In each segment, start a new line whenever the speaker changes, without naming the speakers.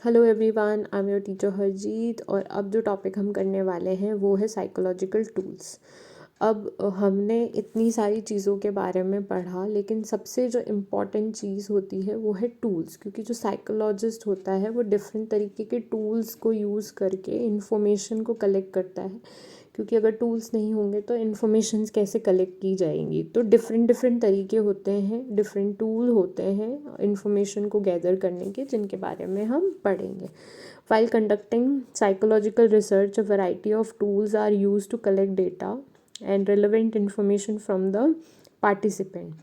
Hello everyone, I am your teacher Harjeet. और अब जो टॉपिक हम करने वाले हैं वो है साइकोलॉजिकल टूल्स। अब हमने इतनी सारी चीज़ों के बारे में पढ़ा, लेकिन सबसे जो इम्पॉर्टेंट चीज़ होती है वो है टूल्स। क्योंकि जो साइकोलॉजिस्ट होता है वो डिफरेंट तरीके के टूल्स को यूज़ करके इंफॉर्मेशन को कलेक्ट करता है। क्योंकि अगर टूल्स नहीं होंगे तो इन्फॉर्मेशंस कैसे कलेक्ट की जाएंगी। तो डिफरेंट डिफरेंट तरीके होते हैं, डिफरेंट टूल होते हैं इन्फॉर्मेशन को गैदर करने के, जिनके बारे में हम पढ़ेंगे। While conducting psychological research, a variety of tools are used to collect data and relevant information from the participant.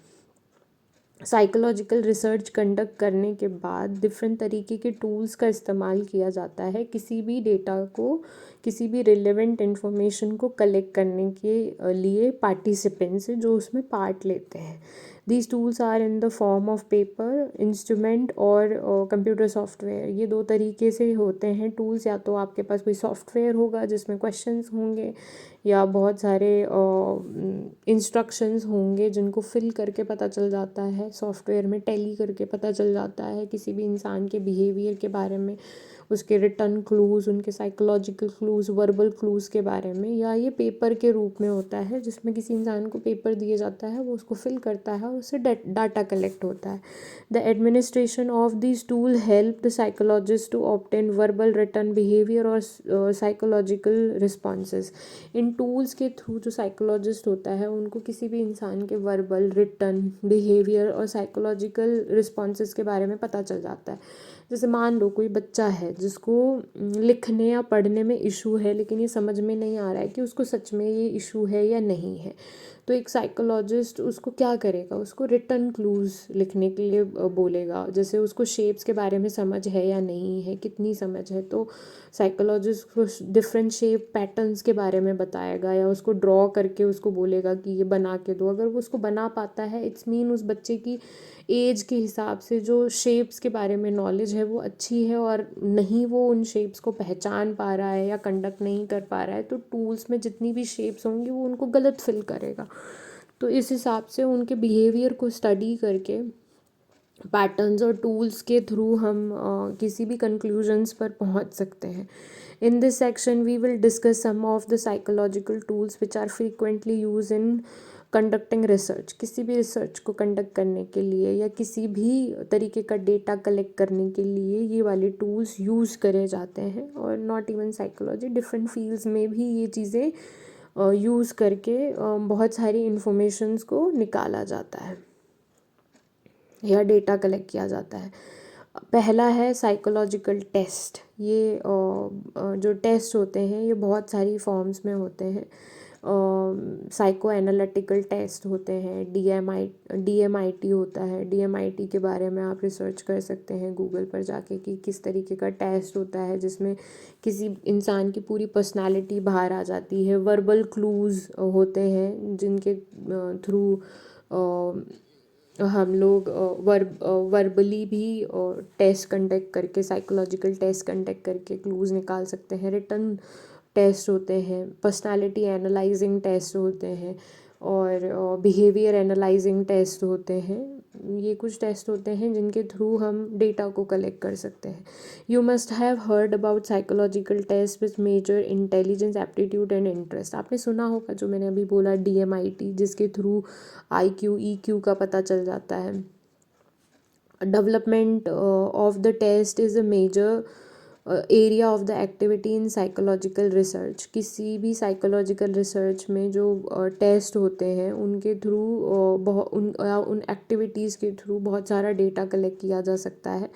Psychological research conduct करने के बाद डिफरेंट तरीके के टूल्स का इस्तेमाल किया जाता है किसी भी डेटा को, किसी भी रिलेवेंट इन्फॉर्मेशन को कलेक्ट करने के लिए पार्टिसिपेंट्स जो उसमें पार्ट लेते हैं। These tools are in the form of paper, instrument और कंप्यूटर सॉफ्टवेयर। ये दो तरीके से होते हैं टूल्स। या तो आपके पास कोई सॉफ्टवेयर होगा जिसमें क्वेश्चंस होंगे, या बहुत सारे इंस्ट्रक्शंस होंगे जिनको फिल करके पता चल जाता है, सॉफ्टवेयर में टैली करके पता चल जाता है किसी भी इंसान के बिहेवियर के बारे में, उसके रिटर्न क्लूज़, उनके साइकोलॉजिकल क्लूज़, वर्बल क्लूज़ के बारे में। या ये पेपर के रूप में होता है जिसमें किसी इंसान को पेपर दिया जाता है, वो उसको फिल करता है और उससे डाटा कलेक्ट होता है। The administration of this tool help the psychologist to obtain verbal, return, behaviour और साइकोलॉजिकल रिस्पॉन्सेज। इन टूल्स के थ्रू जो साइकोलॉजिस्ट होता है उनको किसी भी इंसान के वर्बल, रिटर्न, बिहेवियर और साइकोलॉजिकल रिस्पॉन्सेज के बारे में पता चल जाता है। जैसे मान लो कोई बच्चा है जिसको लिखने या पढ़ने में इशू है, लेकिन ये समझ में नहीं आ रहा है कि उसको सच में ये इशू है या नहीं है। तो एक साइकोलॉजिस्ट उसको क्या करेगा, उसको रिटर्न क्लूज़ लिखने के लिए बोलेगा। जैसे उसको शेप्स के बारे में समझ है या नहीं है, कितनी समझ है, तो साइकोलॉजिस्ट को डिफरेंट शेप पैटर्न्स के बारे में बताएगा, या उसको ड्रॉ करके उसको बोलेगा कि ये बना के दो। अगर वो उसको बना पाता है, इट्स मीन उस बच्चे की एज के हिसाब से जो शेप्स के बारे में नॉलेज है वो अच्छी है, और नहीं वो उन शेप्स को पहचान पा रहा है या कंडक्ट नहीं कर पा रहा है, तो टूल्स में जितनी भी शेप्स होंगी वो उनको गलत फिल करेगा। तो इस हिसाब से उनके बिहेवियर को स्टडी करके पैटर्न्स और टूल्स के थ्रू हम किसी भी कंक्लूजन्स पर पहुंच सकते हैं। In this section we will discuss some of the psychological tools which are frequently use in conducting research. किसी भी रिसर्च को कंडक्ट करने के लिए या किसी भी तरीके का डेटा कलेक्ट करने के लिए ये वाले टूल्स यूज़ करे जाते हैं। और not even psychology, different fields में भी ये चीज़ें यूज़ करके बहुत सारी इंफॉर्मेशंस को निकाला जाता है या डेटा कलेक्ट किया जाता है। पहला है साइकोलॉजिकल टेस्ट। ये जो टेस्ट होते हैं ये बहुत सारी फॉर्म्स में होते हैं। साइको एनालिटिकल टेस्ट होते हैं, DMIT होता है। DMIT के बारे में आप रिसर्च कर सकते हैं गूगल पर जाके कि किस तरीके का टेस्ट होता है जिसमें किसी इंसान की पूरी पर्सनालिटी बाहर आ जाती है। वर्बल क्लूज़ होते हैं जिनके थ्रू हम लोग वर्बली भी टेस्ट कंडक्ट करके, साइकोलॉजिकल टेस्ट कंडक्ट करके क्लूज़ निकाल सकते हैं। रिटर्न टेस्ट होते हैं, पर्सनालिटी एनालाइजिंग टेस्ट होते हैं, और बिहेवियर एनालाइजिंग टेस्ट होते हैं। ये कुछ टेस्ट होते हैं जिनके थ्रू हम डेटा को कलेक्ट कर सकते हैं। You must have heard about psychological test which measure intelligence, aptitude and interest. आपने सुना होगा जो मैंने अभी बोला, DMIT, जिसके थ्रू IQ EQ का पता चल जाता है। Development of the test is a major area of the activity in psychological research. किसी भी साइकोलॉजिकल रिसर्च में जो टेस्ट होते हैं उनके थ्रू उन एक्टिविटीज़ के थ्रू बहुत सारा डेटा कलेक्ट किया जा सकता है।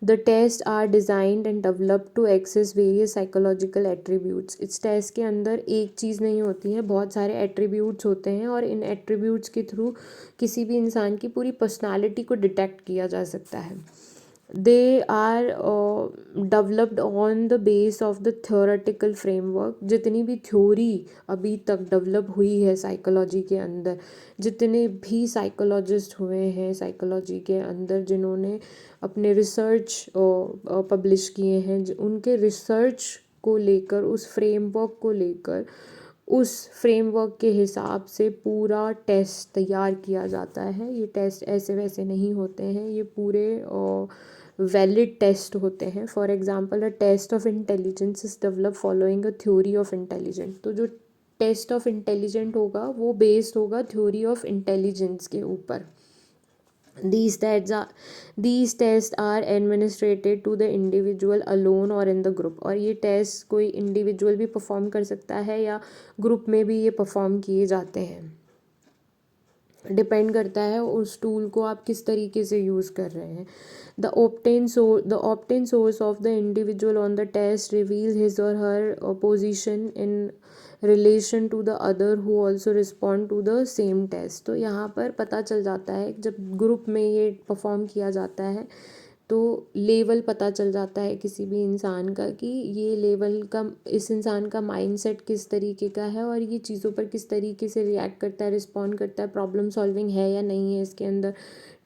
The test are designed and developed to access various psychological attributes. इस टेस्ट के अंदर एक चीज़ नहीं होती है, बहुत सारे एट्रीब्यूट्स होते हैं, और इन एट्रीब्यूट्स के थ्रू किसी भी इंसान की पूरी पर्सनालिटी को डिटेक्ट किया जा सकता है। They are developed on the base of the theoretical framework. जितनी भी थ्योरी अभी तक डेवलप हुई है साइकोलॉजी के अंदर, जितने भी साइकोलॉजिस्ट हुए हैं साइकोलॉजी के अंदर जिन्होंने अपने रिसर्च पब्लिश किए हैं, उनके रिसर्च को लेकर, उस फ्रेमवर्क को लेकर, उस फ्रेमवर्क के हिसाब से पूरा टेस्ट तैयार किया जाता है। ये टेस्ट ऐसे वैसे नहीं होते हैं, ये पूरे वैलिड टेस्ट होते हैं। For example a test of intelligence is develop following a theory of intelligent. तो जो टेस्ट ऑफ इंटेलिजेंट होगा वो बेस्ड होगा थ्योरी ऑफ इंटेलिजेंस के ऊपर। These tests are administrated to the individual alone or in the group। और ये test कोई इंडिविजुअल भी परफॉर्म कर सकता है या ग्रुप में भी ये परफॉर्म किए जाते हैं। डिपेंड करता है उस टूल को आप किस तरीके से यूज़ कर रहे हैं। The obtained source of the individual on the test reveals his or her position in relation to the other who also respond to the same test। तो यहाँ पर पता चल जाता है जब ग्रुप में ये परफॉर्म किया जाता है तो लेवल पता चल जाता है किसी भी इंसान का कि ये लेवल का, इस इंसान का माइंडसेट किस तरीके का है और ये चीज़ों पर किस तरीके से रिएक्ट करता है, रिस्पॉन्ड करता है, प्रॉब्लम सॉल्विंग है या नहीं है इसके अंदर,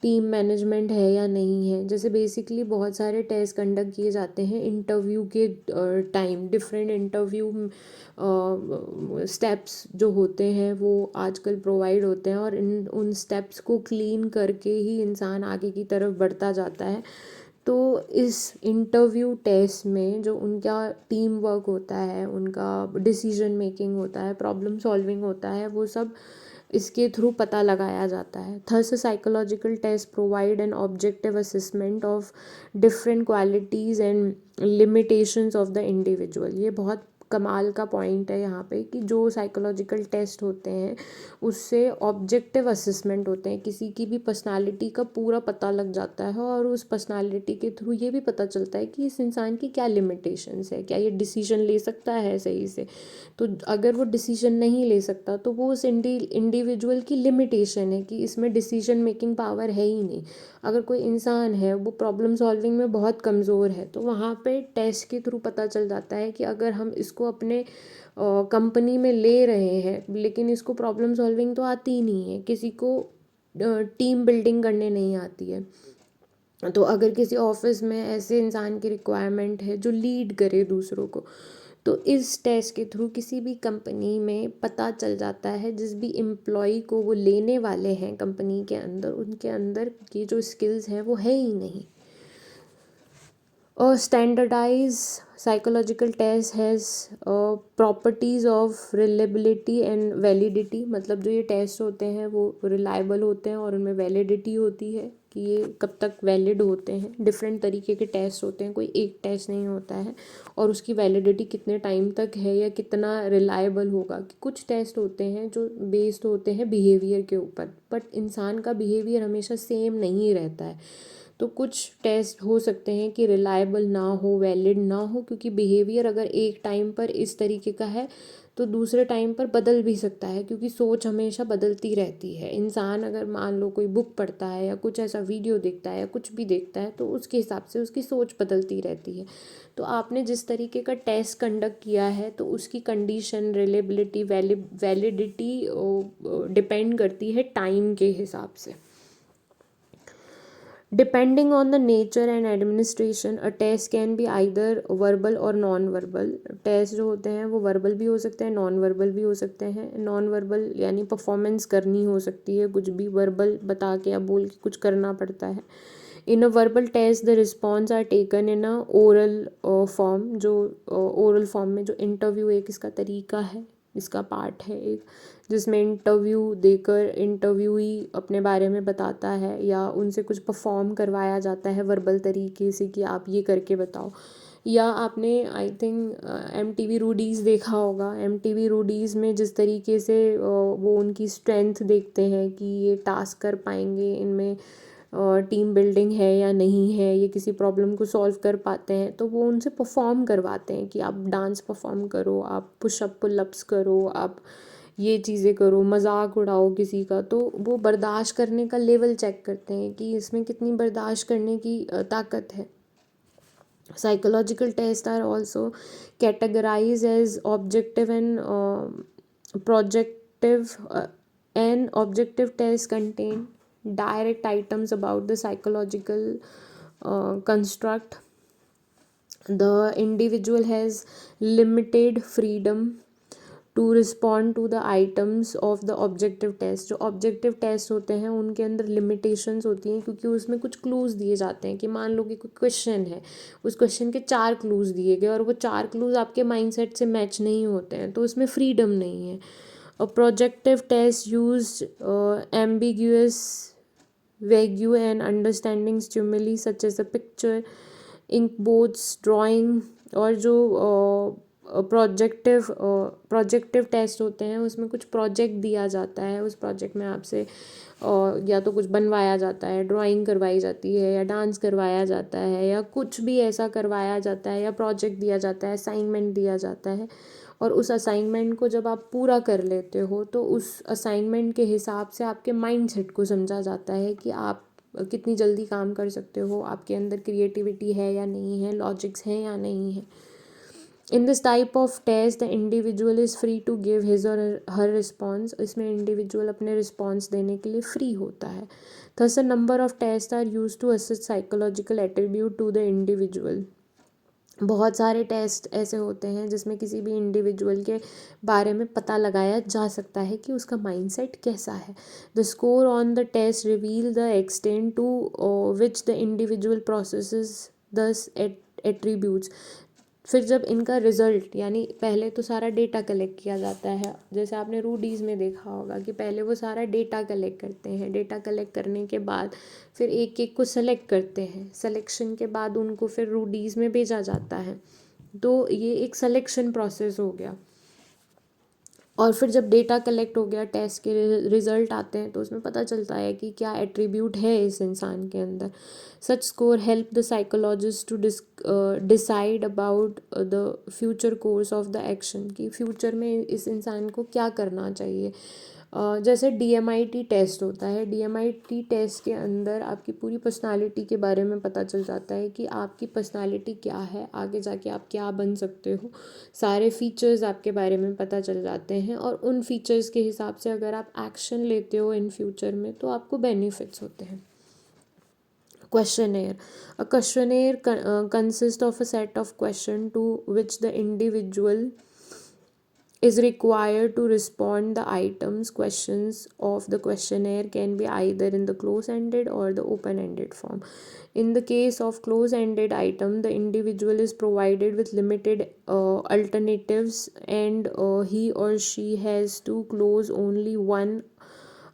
टीम मैनेजमेंट है या नहीं है। जैसे बेसिकली बहुत सारे टेस्ट कंडक्ट किए जाते हैं इंटरव्यू के टाइम। डिफरेंट इंटरव्यू स्टेप्स जो होते हैं वो आजकल प्रोवाइड होते हैं और उन स्टेप्स को क्लीन करके ही इंसान आगे की तरफ बढ़ता जाता है। तो इस इंटरव्यू टेस्ट में जो उनका टीम वर्क होता है, उनका डिसीजन मेकिंग होता है, प्रॉब्लम सॉल्विंग होता है, वो सब इसके थ्रू पता लगाया जाता है। Thus psychological test provide an objective assessment of different qualities and limitations of the individual. ये बहुत कमाल का पॉइंट है यहाँ पे कि जो साइकोलॉजिकल टेस्ट होते हैं उससे ऑब्जेक्टिव असेसमेंट होते हैं, किसी की भी पर्सनालिटी का पूरा पता लग जाता है और उस पर्सनालिटी के थ्रू ये भी पता चलता है कि इस इंसान की क्या लिमिटेशंस है, क्या ये डिसीजन ले सकता है सही से। तो अगर वो डिसीजन नहीं ले सकता तो वो उस इंडिविजुअल की लिमिटेशन है कि इसमें डिसीजन मेकिंग पावर है ही नहीं। अगर कोई इंसान है वो प्रॉब्लम सॉल्विंग में बहुत कमज़ोर है तो वहाँ पे टेस्ट के थ्रू पता चल जाता है कि अगर हम इसको अपने कंपनी में ले रहे हैं लेकिन इसको प्रॉब्लम सॉल्विंग तो आती ही नहीं है, किसी को टीम बिल्डिंग करने नहीं आती है, तो अगर किसी ऑफिस में ऐसे इंसान की रिक्वायरमेंट है जो लीड करे दूसरों को, तो इस टेस्ट के थ्रू किसी भी कंपनी में पता चल जाता है जिस भी एम्प्लॉय को वो लेने वाले हैं कंपनी के अंदर, उनके अंदर की जो स्किल्स हैं वो है ही नहीं। A standardized psychological test has properties of reliability and validity। मतलब जो ये टेस्ट होते हैं वो रिलायबल होते हैं और उनमें वैलिडिटी होती है कि ये कब तक वैलिड होते हैं। डिफरेंट तरीके के टेस्ट होते हैं, कोई एक टेस्ट नहीं होता है और उसकी वैलिडिटी कितने टाइम तक है या कितना रिलायबल होगा। कुछ टेस्ट होते हैं जो बेस्ड होते हैं बिहेवियर के ऊपर, बट इंसान का बिहेवियर हमेशा सेम नहीं रहता है। तो कुछ टेस्ट हो सकते हैं कि रिलायबल ना हो, वैलिड ना हो, क्योंकि बिहेवियर अगर एक टाइम पर इस तरीके का है तो दूसरे टाइम पर बदल भी सकता है, क्योंकि सोच हमेशा बदलती रहती है। इंसान अगर मान लो कोई बुक पढ़ता है या कुछ ऐसा वीडियो देखता है या कुछ भी देखता है तो उसके हिसाब से उसकी सोच बदलती रहती है। तो आपने जिस तरीके का टेस्ट कंडक्ट किया है तो उसकी कंडीशन, रिलेबिलिटी, वैलिडिटी डिपेंड करती है टाइम के हिसाब से। Depending on the nature and administration, a test can be either verbal or non-verbal। Test जो होते हैं वो वर्बल भी हो सकते हैं, नॉन वर्बल भी हो सकते हैं। नॉन वर्बल यानी परफॉर्मेंस करनी हो सकती है कुछ भी, वर्बल बता के या बोल के कुछ करना पड़ता है। In a verbal test the response are taken in a oral form. जो ओरल फॉर्म में जो इंटरव्यू एक इसका तरीका है, इसका पार्ट है एक, जिसमें इंटरव्यू देकर इंटरव्यूई अपने बारे में बताता है या उनसे कुछ परफॉर्म करवाया जाता है वर्बल तरीके से कि आप ये करके बताओ। या आपने आई थिंक MTV रूडीज़ देखा होगा। MTV रूडीज़ में जिस तरीके से वो उनकी स्ट्रेंथ देखते हैं कि ये टास्क कर पाएंगे, इनमें टीम बिल्डिंग है या नहीं है, ये किसी प्रॉब्लम को सॉल्व कर पाते हैं, तो वो उनसे परफॉर्म करवाते हैं कि आप डांस परफॉर्म करो, आप पुशअप पुलअप्स करो, आप ये चीज़ें करो, मजाक उड़ाओ किसी का। तो वो बर्दाश्त करने का लेवल चेक करते हैं कि इसमें कितनी बर्दाश्त करने की ताकत है। Psychological tests are also categorized as objective and projective, and objective tests contain direct items about the psychological construct. The individual has limited freedom to respond to the items of the objective test. जो objective test होते हैं उनके अंदर limitations होती हैं, क्योंकि उसमें कुछ क्लूज़ दिए जाते हैं कि मान लो कि कोई क्वेश्चन है, उस क्वेश्चन के 4 क्लूज़ दिए गए और वो 4 क्लूज़ आपके माइंडसेट से मैच नहीं होते हैं, तो उसमें फ्रीडम नहीं है। A projective test use ambiguous vague and understanding stimuli such as a picture, ink boards, drawing। और जो प्रोजेक्टिव टेस्ट होते हैं उसमें कुछ प्रोजेक्ट दिया जाता है, उस प्रोजेक्ट में आपसे या तो कुछ बनवाया जाता है, ड्राइंग करवाई जाती है, या डांस करवाया जाता है, या कुछ भी ऐसा करवाया जाता है, या प्रोजेक्ट दिया जाता है, असाइनमेंट दिया जाता है। और उस असाइनमेंट को जब आप पूरा कर लेते हो तो उस असाइनमेंट के हिसाब से आपके माइंडसेट को समझा जाता है कि आप कितनी जल्दी काम कर सकते हो, आपके अंदर क्रिएटिविटी है या नहीं है, लॉजिक्स हैं या नहीं है। In this type of test the individual is free to give his or her response. इसमें इंडिविजुअल अपने रिस्पॉन्स देने के लिए फ्री होता है। Thus a number of test are use to assess psychological attribute to the individual. बहुत सारे test ऐसे होते हैं जिसमें किसी भी इंडिविजुअल के बारे में पता लगाया जा सकता है कि उसका माइंडसेट कैसा है। The score on the test reveal the extent to which the individual processes these attributes. फिर जब इनका रिज़ल्ट, यानी पहले तो सारा डेटा कलेक्ट किया जाता है, जैसे आपने रूडीज़ में देखा होगा कि पहले वो सारा डेटा कलेक्ट करते हैं। डेटा कलेक्ट करने के बाद फिर एक एक को सेलेक्ट करते हैं, सिलेक्शन के बाद उनको फिर रूडीज़ में भेजा जाता है। तो ये एक सिलेक्शन प्रोसेस हो गया। और फिर जब डेटा कलेक्ट हो गया, टेस्ट के रिज़ल्ट आते हैं, तो उसमें पता चलता है कि क्या एट्रीब्यूट है इस इंसान के अंदर। Such score help the psychologist to decide about the future course of the action, कि फ्यूचर में इस इंसान को क्या करना चाहिए। जैसे DMIT टेस्ट होता है, DMIT टेस्ट के अंदर आपकी पूरी पर्सनालिटी के बारे में पता चल जाता है कि आपकी पर्सनालिटी क्या है, आगे जाके आप क्या बन सकते हो। सारे फीचर्स आपके बारे में पता चल जाते हैं, और उन फीचर्स के हिसाब से अगर आप एक्शन लेते हो इन फ्यूचर में तो आपको बेनिफिट्स होते हैं। Questionnaire. A questionnaire consists of a set of questions to which the individual is required to respond. The items questions of the questionnaire can be either in the close-ended or the open-ended form. In the case of close-ended item, the individual is provided with limited alternatives, and he or she has to close only one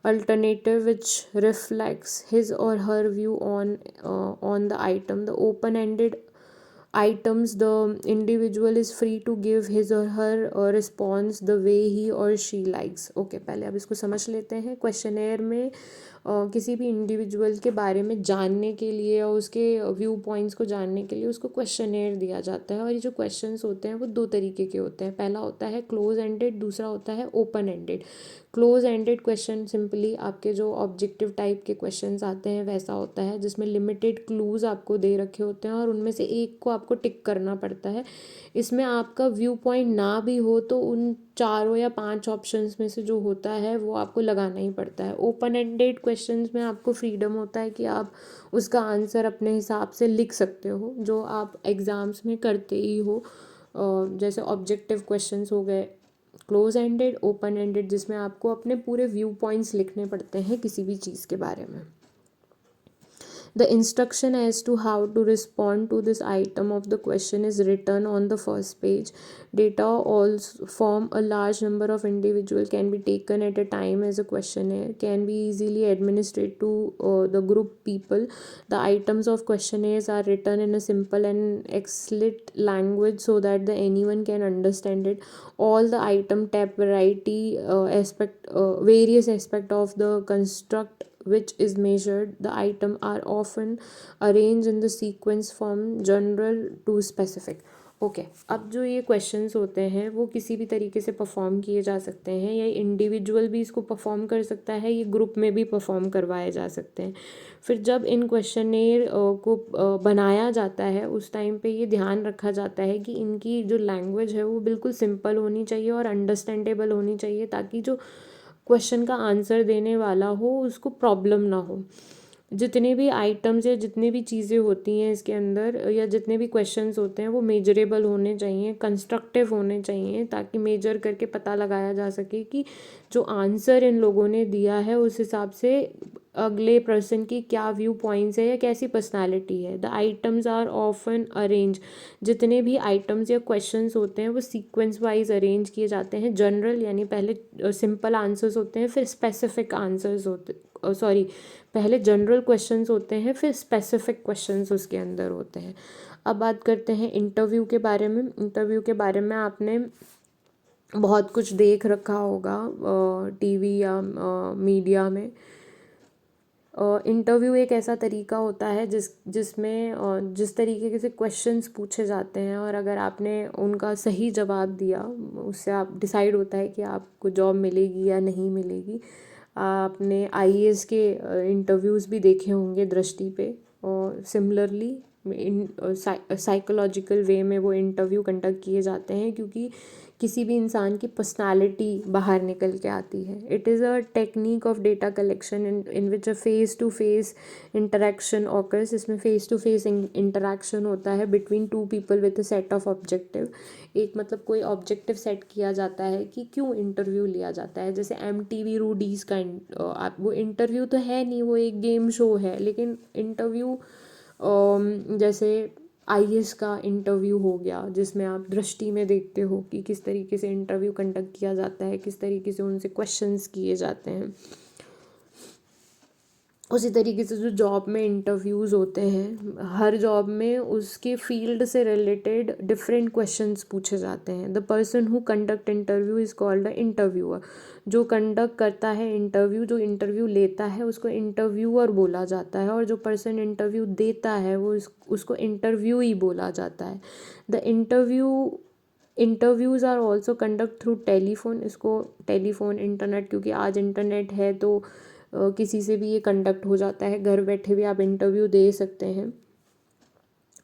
alternative which reflects his or her view on the item. The open-ended items, the individual is free to give his or her response the way he or she likes. Okay, पहले अब इसको समझ लेते हैं। Questionnaire में किसी भी individual के बारे में जानने के लिए और उसके व्यू पॉइंट्स को जानने के लिए उसको क्वेश्चनेयर दिया जाता है। और ये जो क्वेश्चंस होते हैं वो 2 तरीके के होते हैं। पहला होता है क्लोज एंडेड, दूसरा होता है open ended. Close ended question simply आपके जो ऑब्जेक्टिव टाइप के क्वेश्चंस आते हैं वैसा होता है, जिसमें लिमिटेड क्लूज आपको दे रखे होते हैं और उनमें से एक को आपको टिक करना पड़ता है। इसमें आपका व्यू पॉइंट ना भी हो तो उन 4 या 5 ऑप्शंस में से जो होता है वो आपको लगाना ही पड़ता है। ओपन एंडेड क्वेश्चंस में आपको फ्रीडम होता है कि आप उसका आंसर अपने हिसाब से लिख सकते हो, जो आप एग्ज़ाम्स में करते ही हो। जैसे ऑब्जेक्टिव क्वेश्चंस हो गए क्लोज एंडेड, ओपन एंडेड, जिसमें आपको अपने पूरे व्यू पॉइंट्स लिखने पड़ते हैं किसी भी चीज़ के बारे में। The instruction as to how to respond to this item of the question is written on the first page. Data also form a large number of individuals can be taken at a time as a questionnaire, can be easily administered to the group people. The items of questionnaires are written in a simple and explicit language so that anyone can understand it. All the item tap various aspect of the construct which is measured. The item are often arranged in the sequence from general to specific. Okay, अब जो ये questions होते हैं वो किसी भी तरीके से परफॉर्म किए जा सकते हैं, या इंडिविजुअल भी इसको परफॉर्म कर सकता है, ये ग्रुप में भी परफॉर्म करवाए जा सकते हैं। फिर जब इन क्वेश्चनेयर को बनाया जाता है उस टाइम पे ये ध्यान रखा जाता है कि इनकी जो लैंग्वेज है वो बिल्कुल सिंपल होनी चाहिए और अंडरस्टैंडेबल होनी चाहिए, ताकि जो क्वेश्चन का आंसर देने वाला हो उसको प्रॉब्लम ना हो। जितने भी आइटम्स या जितनी भी चीज़ें होती हैं इसके अंदर या जितने भी क्वेश्चंस होते हैं वो मेजरेबल होने चाहिए, कंस्ट्रक्टिव होने चाहिए, ताकि मेजर करके पता लगाया जा सके कि जो आंसर इन लोगों ने दिया है उस हिसाब से अगले पर्सन की क्या व्यू पॉइंट्स है या कैसी पर्सनालिटी है। The items are often arrange, जितने भी आइटम्स या क्वेश्चंस होते हैं वो सीक्वेंस वाइज अरेंज किए जाते हैं। जनरल यानी पहले सिंपल आंसर्स होते हैं, फिर स्पेसिफिक आंसर्स होते सॉरी पहले जनरल क्वेश्चंस होते हैं, फिर स्पेसिफिक क्वेश्चंस उसके अंदर होते हैं। अब बात करते हैं इंटरव्यू के बारे में। इंटरव्यू के बारे में आपने बहुत कुछ देख रखा होगा टीवी या मीडिया में। इंटरव्यू एक ऐसा तरीका होता है जिसमें जिस तरीके से क्वेश्चंस पूछे जाते हैं और अगर आपने उनका सही जवाब दिया, उससे आप डिसाइड होता है कि आपको जॉब मिलेगी या नहीं मिलेगी। आपने आईएएस के इंटरव्यूज़ भी देखे होंगे दृष्टि पे, और सिमिलरली इन साइकोलॉजिकल वे में वो इंटरव्यू कंडक्ट किए जाते हैं, क्योंकि किसी भी इंसान की पर्सनालिटी बाहर निकल के आती है। It is a technique of data collection in which a face to face interaction occurs. इसमें फेस टू फेस इंटरेक्शन होता है between two people with a set of objective. एक मतलब कोई ऑब्जेक्टिव सेट किया जाता है कि क्यों इंटरव्यू लिया जाता है। जैसे MTV रूडीज़ का आप वो इंटरव्यू तो है नहीं, वो एक गेम शो है, लेकिन इंटरव्यू जैसे आईएएस का इंटरव्यू हो गया, जिसमें आप दृष्टि में देखते हो कि किस तरीके से इंटरव्यू कंडक्ट किया जाता है, किस तरीके से उनसे क्वेश्चंस किए जाते हैं। उसी तरीके से जो जॉब में इंटरव्यूज़ होते हैं, हर जॉब में उसके फील्ड से रिलेटेड डिफरेंट क्वेश्चंस पूछे जाते हैं। The person who conduct interview is called a interviewer. जो कंडक्ट करता है इंटरव्यू, जो इंटरव्यू लेता है, उसको इंटरव्यूअर बोला जाता है, और जो पर्सन इंटरव्यू देता है वो उसको इंटरव्यू ही बोला जाता है। The interviews are also conduct through telephone. इसको टेलीफोन, इंटरनेट, क्योंकि आज इंटरनेट है तो किसी से भी ये कंडक्ट हो जाता है, घर बैठे भी आप इंटरव्यू दे सकते हैं।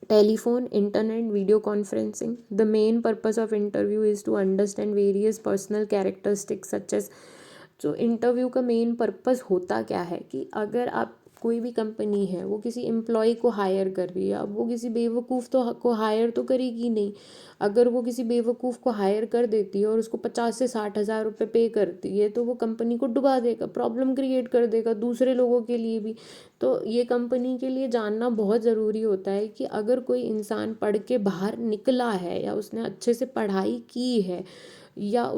Telephone, internet, video conferencing. The main purpose of interview is to understand various personal characteristics such as. जो इंटरव्यू का मेन पर्पस होता क्या है कि अगर आप कोई भी कंपनी है वो किसी एम्प्लॉय को हायर कर रही है, अब वो किसी बेवकूफ़ को हायर तो करेगी नहीं। अगर वो किसी बेवकूफ़ को हायर कर देती है और उसको 50 से 60 हज़ार रुपये पे करती है, तो वो कंपनी को डुबा देगा, प्रॉब्लम क्रिएट कर देगा दूसरे लोगों के लिए भी। तो ये कंपनी के लिए जानना बहुत ज़रूरी होता है कि अगर कोई इंसान पढ़ के बाहर निकला है या उसने अच्छे से पढ़ाई की है या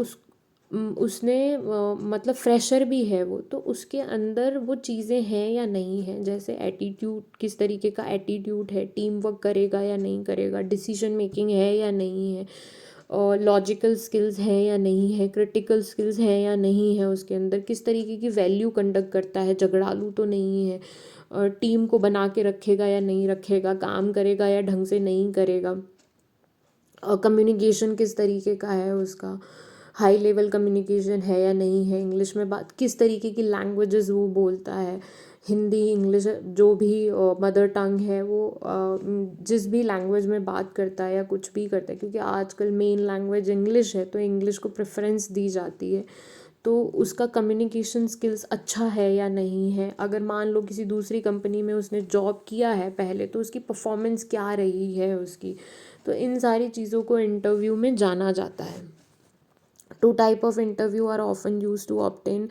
उसने मतलब फ्रेशर भी है वो, तो उसके अंदर वो चीज़ें हैं या नहीं हैं। जैसे एटीट्यूड, किस तरीके का एटीट्यूड है, टीम वर्क करेगा या नहीं करेगा, डिसीजन मेकिंग है या नहीं है, और लॉजिकल स्किल्स हैं या नहीं है, क्रिटिकल स्किल्स हैं या नहीं है, उसके अंदर किस तरीके की वैल्यू कंडक्ट करता है, झगड़ालू तो नहीं है, और टीम को बना के रखेगा या नहीं रखेगा, काम करेगा या ढंग से नहीं करेगा, और कम्युनिकेशन किस तरीके का है उसका, हाई लेवल कम्युनिकेशन है या नहीं है, इंग्लिश में बात, किस तरीके की लैंग्वेजेस वो बोलता है, हिंदी, इंग्लिश, जो भी मदर टंग है वो जिस भी लैंग्वेज में बात करता है या कुछ भी करता है, क्योंकि आजकल मेन लैंग्वेज इंग्लिश है तो इंग्लिश को प्रेफरेंस दी जाती है। तो उसका कम्युनिकेशन स्किल्स अच्छा है या नहीं है। अगर मान लो किसी दूसरी कंपनी में उसने जॉब किया है पहले, तो उसकी परफॉर्मेंस क्या रही है उसकी। तो इन सारी चीज़ों को इंटरव्यू में जाना जाता है। Two type of interview are often use to obtain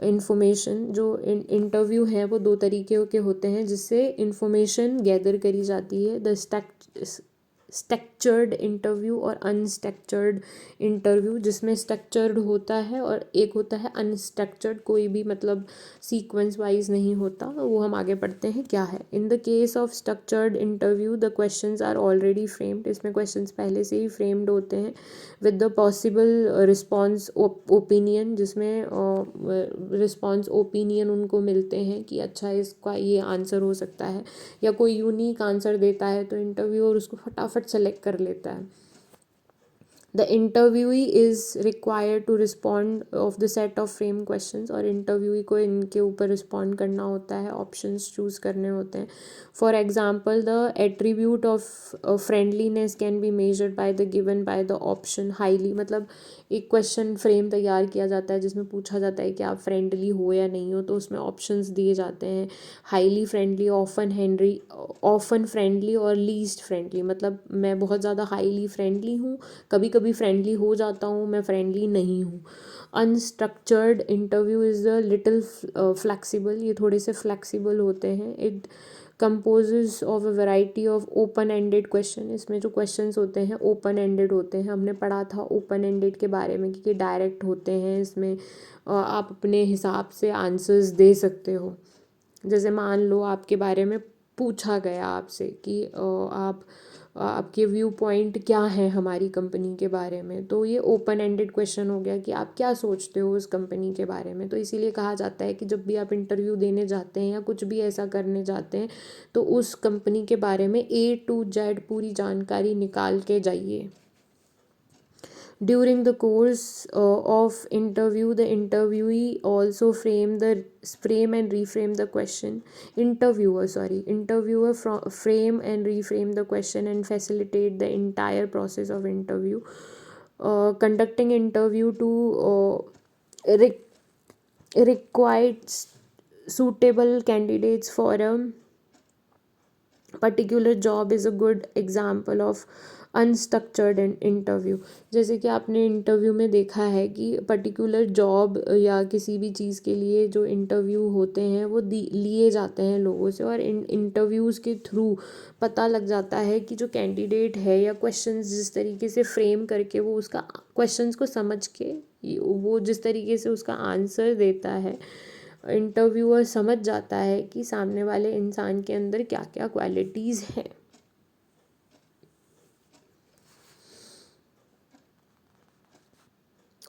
information. जो इंटरव्यू हैं वो दो तरीके के होते हैं जिससे इंफॉर्मेशन गैदर करी जाती है। द स्ट्रक्चर्ड इंटरव्यू और अनस्ट्रक्चर्ड इंटरव्यू, जिसमें स्ट्रक्चर्ड होता है और एक होता है अनस्ट्रक्चर्ड, कोई भी मतलब सीक्वेंस वाइज नहीं होता। वो हम आगे पढ़ते हैं क्या है। In the case of structured interview the questions are already framed. इसमें क्वेश्चंस पहले से ही फ्रेम्ड होते हैं with the possible response opinion, जिसमें रिस्पॉन्स ओपिनियन उनको मिलते हैं कि अच्छा इसका ये आंसर हो सकता है, या कोई यूनिक आंसर देता है तो इंटरव्यूअर उसको फटाफट सेलेक्ट कर लेता है। The interviewee is required to respond of the set of frame questions, और interviewee को इनके ऊपर respond करना होता है, options choose करने होते हैं. For example, the attribute of friendliness can be measured by the given by the option highly. मतलब एक क्वेश्चन फ्रेम तैयार किया जाता है जिसमें पूछा जाता है कि आप फ्रेंडली हो या नहीं हो, तो उसमें ऑप्शंस दिए जाते हैं. हाईली फ्रेंडली, ऑफन फ्रेंडली और लीस्ट फ्रेंडली. मतलब मैं बहुत ज़्यादा हाईली फ्रेंडली हूँ, कभी कभी फ्रेंडली हो जाता हूँ, मैं फ्रेंडली नहीं हूँ. Unstructured interview is a little flexible. ये थोड़े से फ्लेक्सिबल होते हैं. It composes of a variety of open ended question. इसमें जो क्वेश्चंस होते हैं ओपन एंडेड होते हैं. हमने पढ़ा था ओपन एंडेड के बारे में कि डायरेक्ट होते हैं. इसमें आप अपने हिसाब से आंसर्स दे सकते हो. जैसे मान लो आपके बारे में पूछा गया आपसे कि आपके व्यू पॉइंट क्या है हमारी कंपनी के बारे में, तो ये ओपन एंडेड क्वेश्चन हो गया कि आप क्या सोचते हो उस कंपनी के बारे में. तो इसीलिए कहा जाता है कि जब भी आप इंटरव्यू देने जाते हैं या कुछ भी ऐसा करने जाते हैं तो उस कंपनी के बारे में A to Z पूरी जानकारी निकाल के जाइए. During the course of interview, the interviewee also frame and reframe the question. Interviewer frame and reframe the question and facilitate the entire process of interview. Conducting interview to required suitable candidates for a particular job is a good example of unstructured interview. जैसे कि आपने interview में देखा है कि particular job या किसी भी चीज़ के लिए जो इंटरव्यू होते हैं वो लिए जाते हैं लोगों से, और इंटरव्यूज़ के थ्रू पता लग जाता है कि जो कैंडिडेट है या क्वेश्चंस जिस तरीके से फ्रेम करके वो उसका क्वेश्चंस को समझ के वो जिस तरीके से उसका आंसर देता है, इंटरव्यूअर समझ जाता है कि सामने वाले इंसान के अंदर क्या क्या क्वालिटीज़ हैं.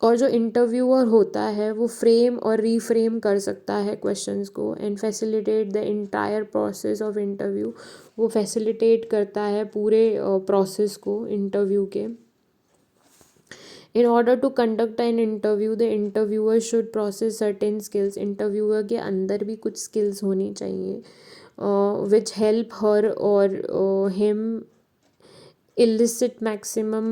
और जो इंटरव्यूअर होता है वो फ्रेम और रीफ्रेम कर सकता है क्वेश्चंस को and facilitate the entire process of interview. वो फैसिलिटेट करता है पूरे प्रोसेस को इंटरव्यू के. In order to conduct an interview, the interviewer should possess certain skills. Interviewer के अंदर भी कुछ स्किल्स होनी चाहिए which help her or him illicit maximum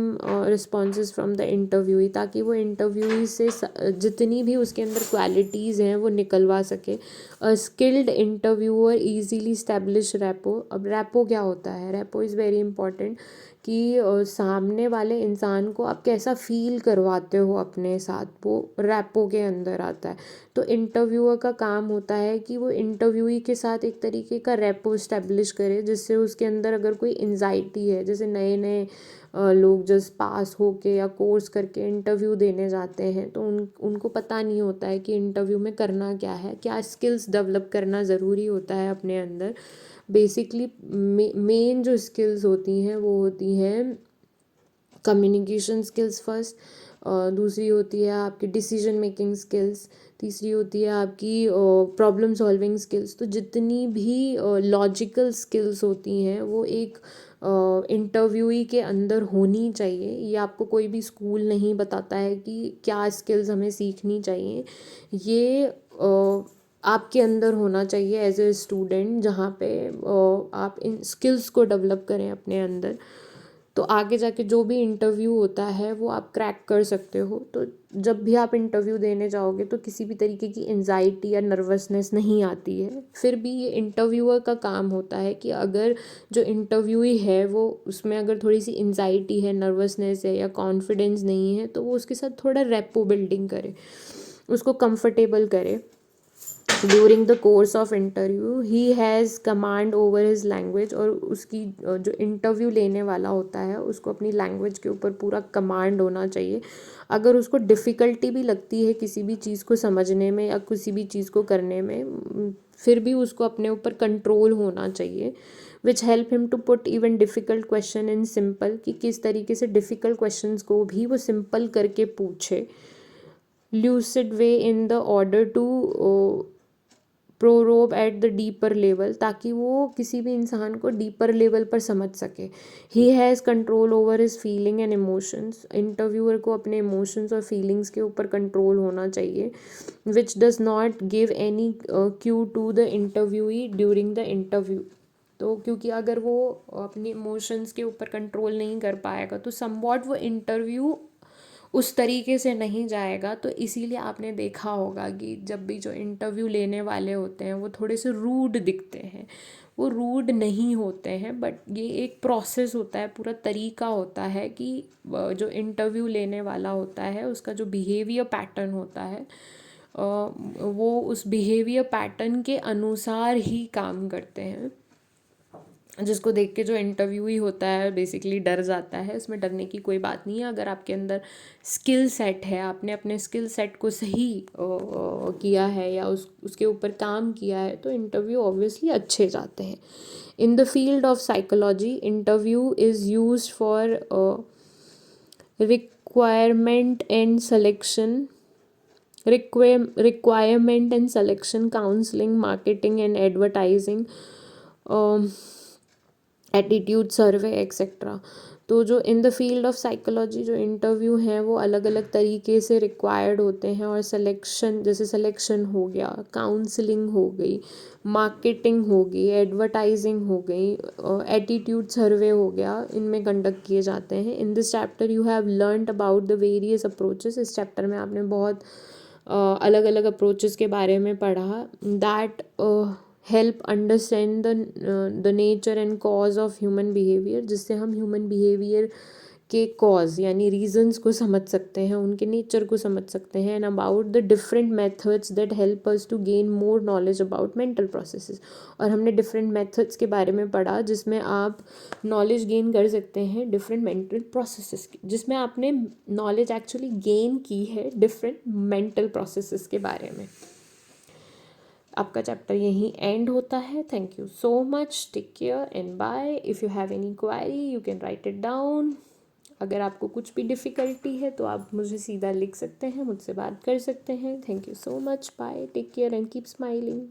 responses from the interviewee, ताकि वो इंटरव्यूई से जितनी भी उसके अंदर क्वालिटीज़ हैं वो निकलवा सके. अ skilled interviewer easily establish rapport. अब रैपो क्या होता है? रैपो इज़ वेरी इंपॉर्टेंट कि सामने वाले इंसान को आप कैसा फील करवाते हो अपने साथ, वो रैपो के अंदर आता है. तो इंटरव्यूअर का काम होता है कि वो इंटरव्यूई के साथ एक तरीके का रैपो इस्टेब्लिश करे, जिससे उसके अंदर अगर कोई एंजाइटी है, जैसे नए नए लोग जस्ट पास होके या कोर्स करके इंटरव्यू देने जाते हैं तो उनको पता नहीं होता है कि इंटरव्यू में करना क्या है, क्या स्किल्स डेवलप करना ज़रूरी होता है अपने अंदर. बेसिकली मेन जो स्किल्स होती हैं वो होती हैं कम्युनिकेशन स्किल्स फर्स्ट, दूसरी होती है आपकी डिसीजन मेकिंग स्किल्स, तीसरी होती है आपकी प्रॉब्लम सॉल्विंग स्किल्स. तो जितनी भी लॉजिकल स्किल्स होती हैं वो एक इंटरव्यूई के अंदर होनी चाहिए. ये आपको कोई भी स्कूल नहीं बताता है कि क्या स्किल्स हमें सीखनी चाहिए. ये आपके अंदर होना चाहिए एज ए स्टूडेंट, जहाँ पे आप इन स्किल्स को डेवलप करें अपने अंदर. तो आगे जाके जो भी इंटरव्यू होता है वो आप क्रैक कर सकते हो. तो जब भी आप इंटरव्यू देने जाओगे तो किसी भी तरीके की एंजाइटी या नर्वसनेस नहीं आती है. फिर भी ये इंटरव्यूअर का काम होता है कि अगर जो इंटरव्यूई है वो उसमें अगर थोड़ी सी एंजाइटी है, नर्वसनेस है या कॉन्फिडेंस नहीं है, तो वो उसके साथ थोड़ा रेपो बिल्डिंग करे, उसको कंफर्टेबल करे. During the course of interview he has command over his language. और उसकी जो इंटरव्यू लेने वाला होता है उसको अपनी लैंग्वेज के ऊपर पूरा कमांड होना चाहिए. अगर उसको डिफ़िकल्टी भी लगती है किसी भी चीज़ को समझने में या किसी भी चीज़ को करने में, फिर भी उसको अपने ऊपर कंट्रोल होना चाहिए. Which help him to put even difficult question in simple, कि किस तरीके से डिफ़िकल्ट क्वेश्चंस को भी वो सिंपल करके पूछे. Lucid way in the order to probe at the deeper level, ताकि वो किसी भी इंसान को डीपर लेवल पर समझ सके। He has control over his feeling and emotions, interviewer को अपने इमोशंस और फीलिंग्स के ऊपर कंट्रोल होना चाहिए। Which does not give any cue to the interviewee during the interview. तो क्योंकि अगर वो अपने इमोशंस के ऊपर कंट्रोल नहीं कर पाएगा तो समवॉट वो इंटरव्यू उस तरीके से नहीं जाएगा। तो इसीलिए आपने देखा होगा कि जब भी जो इंटरव्यू लेने वाले होते हैं वो थोड़े से रूड दिखते हैं। वो रूड नहीं होते हैं, बट ये एक प्रोसेस होता है, पूरा तरीका होता है कि जो इंटरव्यू लेने वाला होता है उसका जो बिहेवियर पैटर्न होता है वो उस बिहेवियर पैटर्न के अनुसार ही काम करते हैं, जिसको देख के जो इंटरव्यूई होता है बेसिकली डर जाता है। इसमें डरने की कोई बात नहीं है। अगर आपके अंदर स्किल सेट है, आपने अपने स्किल सेट को सही किया है या उसके ऊपर काम किया है, तो इंटरव्यू ऑब्वियसली अच्छे जाते हैं। In the field of psychology, interview is used for requirement and selection, counselling, marketing and advertising, attitude survey etcetera. तो जो in the field of psychology जो इंटरव्यू हैं वो अलग अलग तरीके से रिक्वायर्ड होते हैं, और सिलेक्शन, जैसे सिलेक्शन हो गया, काउंसलिंग हो गई, मार्केटिंग हो गई, एडवर्टाइजिंग हो गई, एटीट्यूड सर्वे हो गया, इनमें कंडक्ट किए जाते हैं। In this chapter you have learned about the various approaches. इस चैप्टर में आपने बहुत अलग अलग अप्रोचेस के बारे में पढ़ा, that help understand the nature and cause of human behaviour, जिससे हम ह्यूमन बिहेवियर के कॉज यानी रीजंस को समझ सकते हैं, उनके नेचर को समझ सकते हैं। And about the different methods that help us to gain more knowledge about mental processes. और हमने डिफरेंट मेथड्स के बारे में पढ़ा जिसमें आप नॉलेज गेन कर सकते हैं डिफरेंट मेंटल प्रोसेसेस की, जिसमें आपने नॉलेज एक्चुअली गेन की है डिफरेंट मेंटल प्रोसेसेस के बारे में। आपका चैप्टर यहीं एंड होता है। Thank you so much, take care and bye. If you have any query you can write it down. अगर आपको कुछ भी डिफ़िकल्टी है तो आप मुझे सीधा लिख सकते हैं, मुझसे बात कर सकते हैं। Thank you so much, bye, take care and keep smiling.